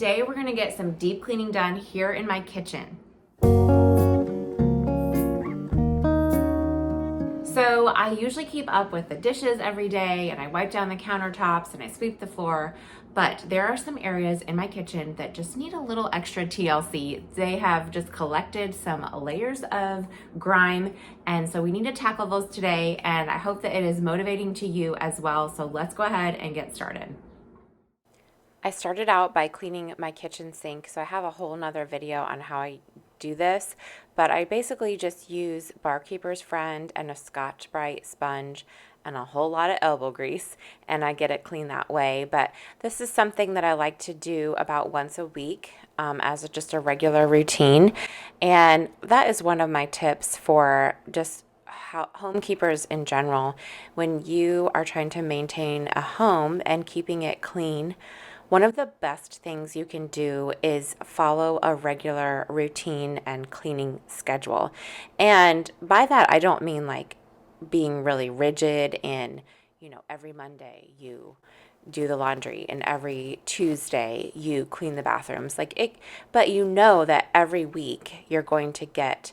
today we're gonna get some deep cleaning done here in my kitchen. So I usually keep up with the dishes every day and I wipe down the countertops and I sweep the floor, but there are some areas in my kitchen that just need a little extra TLC. They have just collected some layers of grime, and so we need to tackle those today, and I hope that it is motivating to you as well. So let's go ahead and get started. I started out by cleaning my kitchen sink, so I have a whole nother video on how I do this, but I basically just use Barkeeper's Friend and a Scotch-Brite sponge and a whole lot of elbow grease, and I get it clean that way. But this is something that I like to do about once a week as just a regular routine, and that is one of my tips for just homekeepers in general. When you are trying to maintain a home and keeping it clean, one of the best things you can do is follow a regular routine and cleaning schedule. And by that, I don't mean like being really rigid in, every Monday you do the laundry and every Tuesday you clean the bathrooms. But that every week you're going to get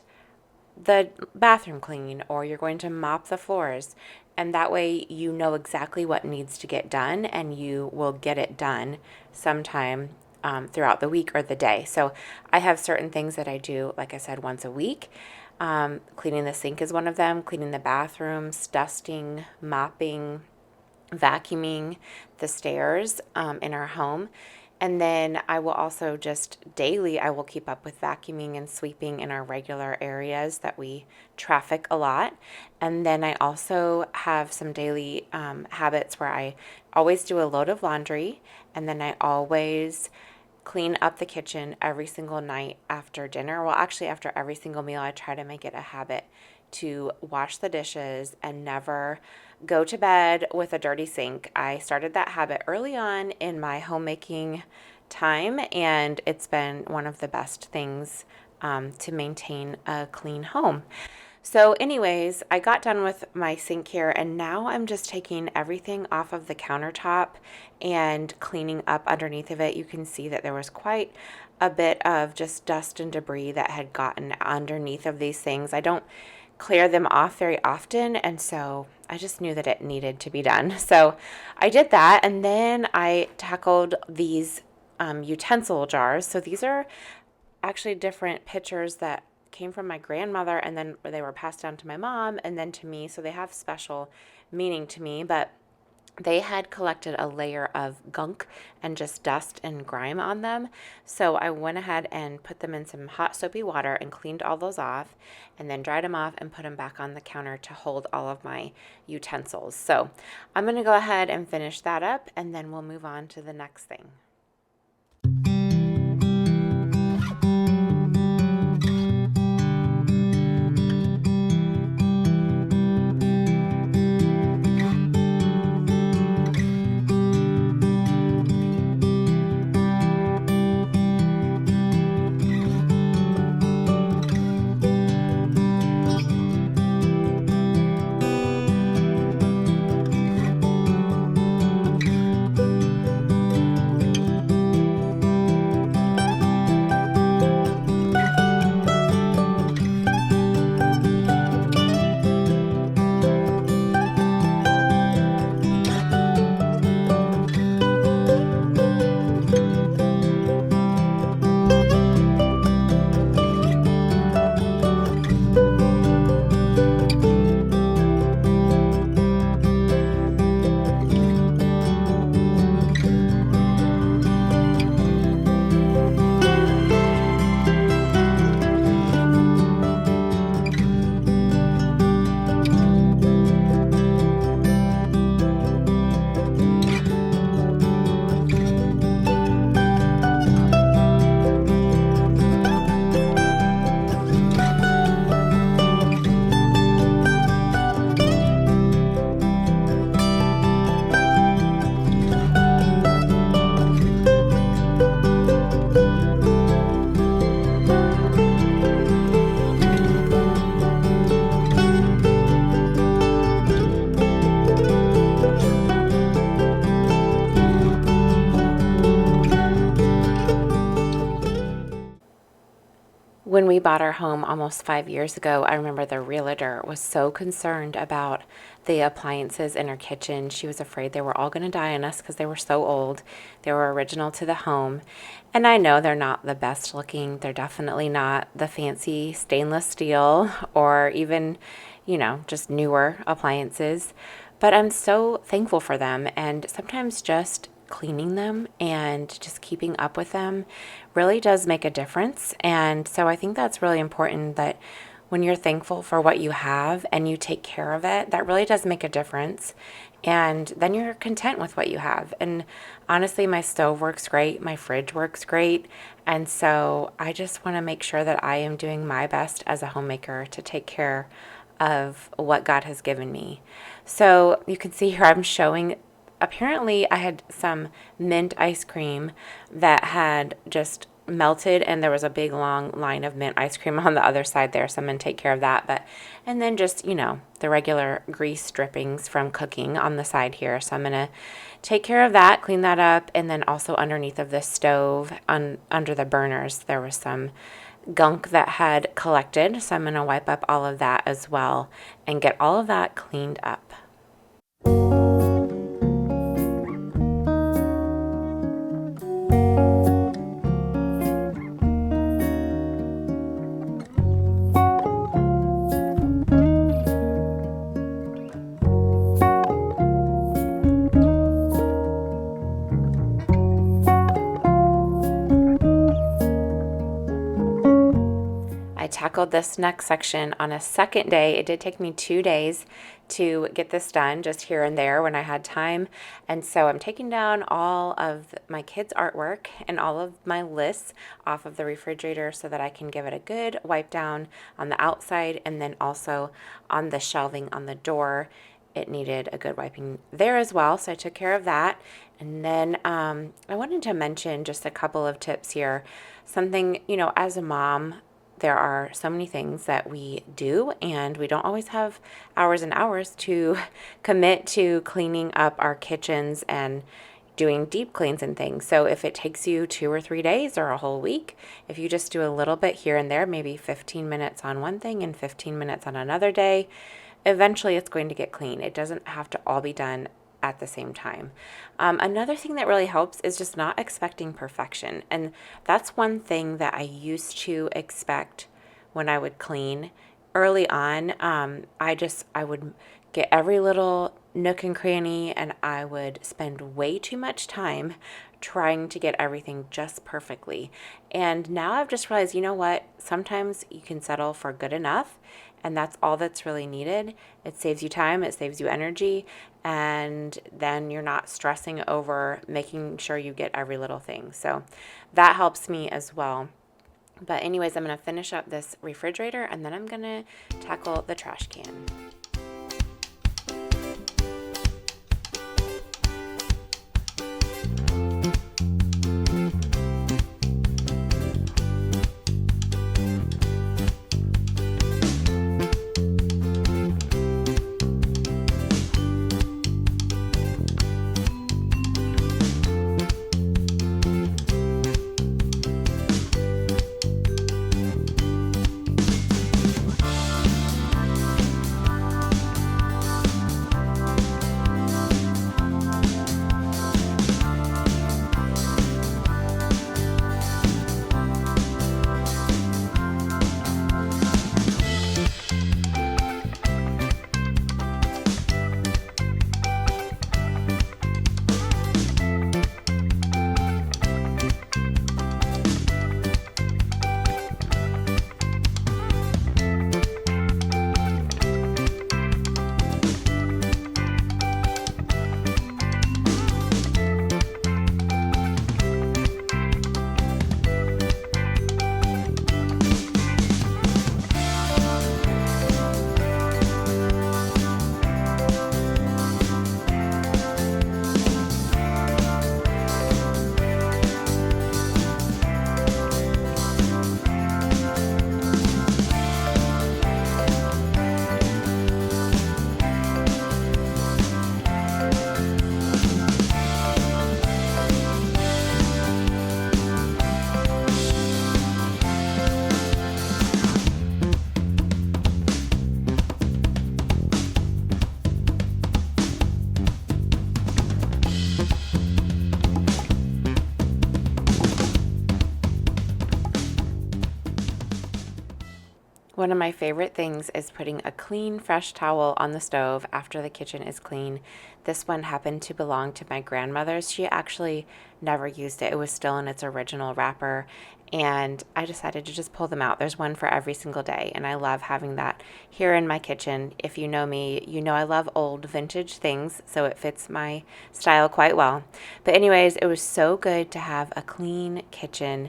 the bathroom clean or you're going to mop the floors, and that way you know exactly what needs to get done and you will get it done sometime throughout the week or the day. So I have certain things that I do, like I said, once a week. Cleaning the sink is one of them, cleaning the bathrooms, dusting, mopping, vacuuming the stairs in our home. And then I will also just daily, I will keep up with vacuuming and sweeping in our regular areas that we traffic a lot. And then I also have some daily habits where I always do a load of laundry, and then I always clean up the kitchen every single night after dinner. Well, actually, after every single meal, I try to make it a habit to wash the dishes and never go to bed with a dirty sink. I started that habit early on in my homemaking time, and it's been one of the best things to maintain a clean home. So anyways, I got done with my sink here, and now I'm just taking everything off of the countertop and cleaning up underneath of it. You can see that there was quite a bit of just dust and debris that had gotten underneath of these things. I don't clear them off very often, and so I just knew that it needed to be done. So I did that, and then I tackled these utensil jars. So these are actually different pictures that came from my grandmother, and then they were passed down to my mom and then to me, so they have special meaning to me. But they had collected a layer of gunk and just dust and grime on them. So I went ahead and put them in some hot soapy water and cleaned all those off, and then dried them off and put them back on the counter to hold all of my utensils. So I'm going to go ahead and finish that up, and then we'll move on to the next thing. When we bought our home almost 5 years ago, I remember the realtor was so concerned about the appliances in her kitchen. She was afraid they were all going to die on us because they were so old. They were original to the home. And I know they're not the best looking. They're definitely not the fancy stainless steel or even, just newer appliances. But I'm so thankful for them. And sometimes just cleaning them and just keeping up with them really does make a difference. And so I think that's really important, that when you're thankful for what you have and you take care of it, that really does make a difference. And then you're content with what you have. And honestly, my stove works great, my fridge works great. And so I just want to make sure that I am doing my best as a homemaker to take care of what God has given me. So you can see here I'm showing, apparently I had some mint ice cream that had just melted, and there was a big long line of mint ice cream on the other side there, so I'm going to take care of that. And then just, the regular grease drippings from cooking on the side here. So I'm going to take care of that, clean that up, and then also underneath of the stove, under the burners, there was some gunk that had collected. So I'm going to wipe up all of that as well and get all of that cleaned up. Tackled this next section on a second day. It did take me 2 days to get this done, just here and there when I had time. And so I'm taking down all of my kids' artwork and all of my lists off of the refrigerator so that I can give it a good wipe down on the outside, and then also on the shelving on the door. It needed a good wiping there as well, so I took care of that. And then I wanted to mention just a couple of tips here. Something, as a mom, there are so many things that we do, and we don't always have hours and hours to commit to cleaning up our kitchens and doing deep cleans and things. So if it takes you 2 or 3 days or a whole week, if you just do a little bit here and there, maybe 15 minutes on one thing and 15 minutes on another day, eventually it's going to get clean. It doesn't have to all be done at the same time. Another thing that really helps is just not expecting perfection. And that's one thing that I used to expect when I would clean early on. I would get every little nook and cranny, and I would spend way too much time trying to get everything just perfectly. And now I've just realized, you know what? Sometimes you can settle for good enough, and that's all that's really needed. It saves you time, it saves you energy, and then you're not stressing over making sure you get every little thing. So that helps me as well. But anyways, I'm going to finish up this refrigerator, and then I'm going to tackle the trash can. One of my favorite things is putting a clean, fresh towel on the stove after the kitchen is clean. This one happened to belong to my grandmother's. She actually never used it. It was still in its original wrapper, and I decided to just pull them out. There's one for every single day, and I love having that here in my kitchen. If you know me, you know I love old vintage things, so it fits my style quite well. But anyways, it was so good to have a clean kitchen,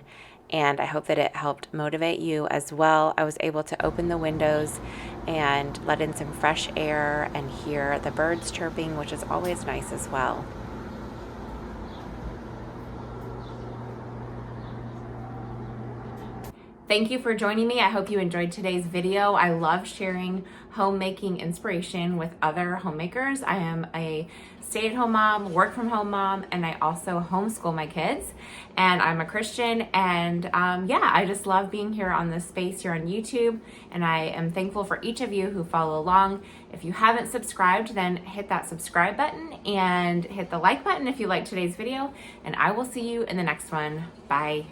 and I hope that it helped motivate you as well. I was able to open the windows and let in some fresh air and hear the birds chirping, which is always nice as well. Thank you for joining me. I hope you enjoyed today's video. I love sharing homemaking inspiration with other homemakers. I am a stay-at-home mom, work-from-home mom, and I also homeschool my kids. And I'm a Christian, and yeah, I just love being here on this space here on YouTube, and I am thankful for each of you who follow along. If you haven't subscribed, then hit that subscribe button and hit the like button if you liked today's video, and I will see you in the next one. Bye.